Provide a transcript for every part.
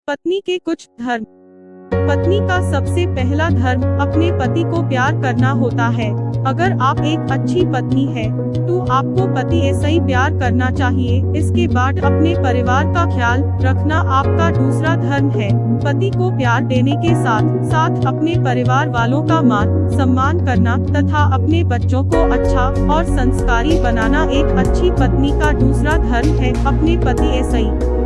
पत्नी के कुछ धर्म। पत्नी का सबसे पहला धर्म अपने पति को प्यार करना होता है। अगर आप एक अच्छी पत्नी है तो आपको पति ऐसा ही प्यार करना चाहिए। इसके बाद अपने परिवार का ख्याल रखना आपका दूसरा धर्म है। पति को प्यार देने के साथ साथ अपने परिवार वालों का मान सम्मान करना तथा अपने बच्चों को अच्छा और संस्कारी बनाना एक अच्छी पत्नी का दूसरा धर्म है। अपने पति ऐसा ही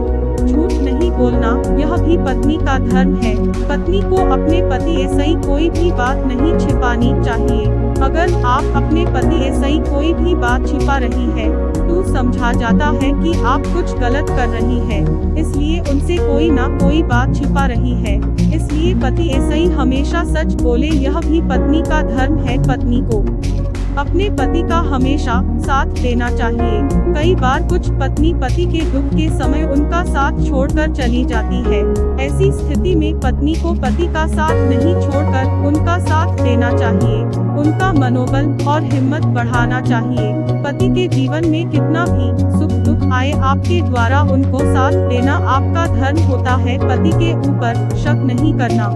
झूठ नहीं बोलना यह भी पत्नी का धर्म है। पत्नी को अपने पति ऐसा ही कोई भी बात नहीं छिपानी चाहिए। अगर आप अपने पति ऐसा ही कोई भी बात छिपा रही है तो समझा जाता है कि आप कुछ गलत कर रही है, इसलिए उनसे कोई ना कोई बात छिपा रही है। इसलिए पति ऐसा ही हमेशा सच बोले, यह भी पत्नी का धर्म है। पत्नी को अपने पति का हमेशा साथ देना चाहिए। कई बार कुछ पत्नी पति के दुख के समय उनका साथ छोड़कर चली जाती है। ऐसी स्थिति में पत्नी को पति का साथ नहीं छोड़कर उनका साथ देना चाहिए, उनका मनोबल और हिम्मत बढ़ाना चाहिए। पति के जीवन में कितना भी सुख दुख आए, आपके द्वारा उनको साथ देना आपका धर्म होता है। पति के ऊपर शक नहीं करना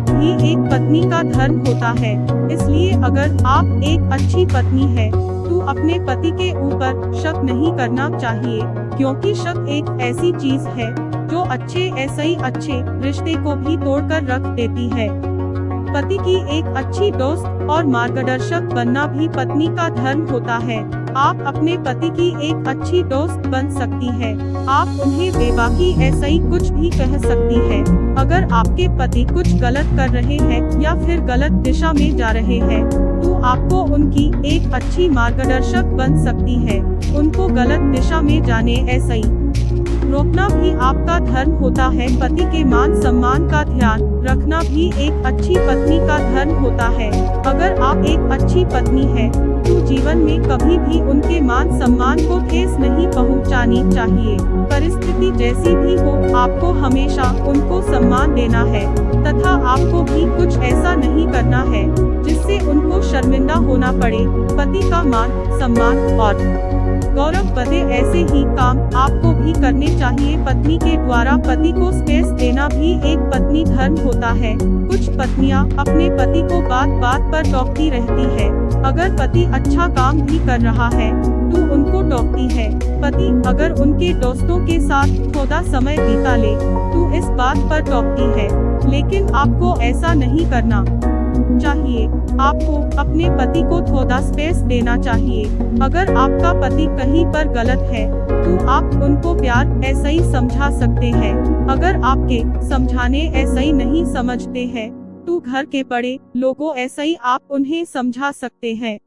भी एक पत्नी का धर्म होता है। इसलिए अगर आप एक अच्छी पत्नी है तो अपने पति के ऊपर शक नहीं करना चाहिए, क्योंकि शक एक ऐसी चीज है जो ऐसे ही अच्छे रिश्ते को भी तोड़कर रख देती है। पति की एक अच्छी दोस्त और मार्गदर्शक बनना भी पत्नी का धर्म होता है। आप अपने पति की एक अच्छी दोस्त बन सकती है। आप उन्हें बेबाकी ऐसा ही कुछ भी कह सकती है। अगर आपके पति कुछ गलत कर रहे हैं या फिर गलत दिशा में जा रहे हैं तो आपको उनकी एक अच्छी मार्गदर्शक बन सकती है। उनको गलत दिशा में जाने ऐसा ही रोकना भी आपका धर्म होता है। पति के मान सम्मान का ध्यान रखना भी एक अच्छी पत्नी का धर्म होता है। अगर आप एक अच्छी पत्नी है तो जीवन में कभी भी उनके मान सम्मान को ठेस नहीं पहुंचानी चाहिए। परिस्थिति जैसी भी हो, आपको हमेशा उनको सम्मान देना है तथा आपको भी कुछ ऐसा नहीं करना है जिससे उनको शर्मिंदा होना पड़े। पति का मान सम्मान और गौरव बढ़े, ऐसे ही काम आपको भी करने चाहिए। पत्नी के द्वारा पति को स्पेस देना भी एक पत्नी धर्म होता है। कुछ पत्नियां अपने पति को बात बात पर टोकती रहती है। अगर पति अच्छा काम भी कर रहा है तो उनको टोकती है। पति अगर उनके दोस्तों के साथ थोड़ा समय बिता ले तो इस बात पर टोकती है, लेकिन आपको ऐसा नहीं करना चाहिए। आपको अपने पति को थोड़ा स्पेस देना चाहिए। अगर आपका पति कहीं पर गलत है तो आप उनको प्यार ऐसा ही समझा सकते हैं। अगर आपके समझाने ऐसा ही नहीं समझते हैं तो घर के बड़े लोगों ऐसा ही आप उन्हें समझा सकते हैं।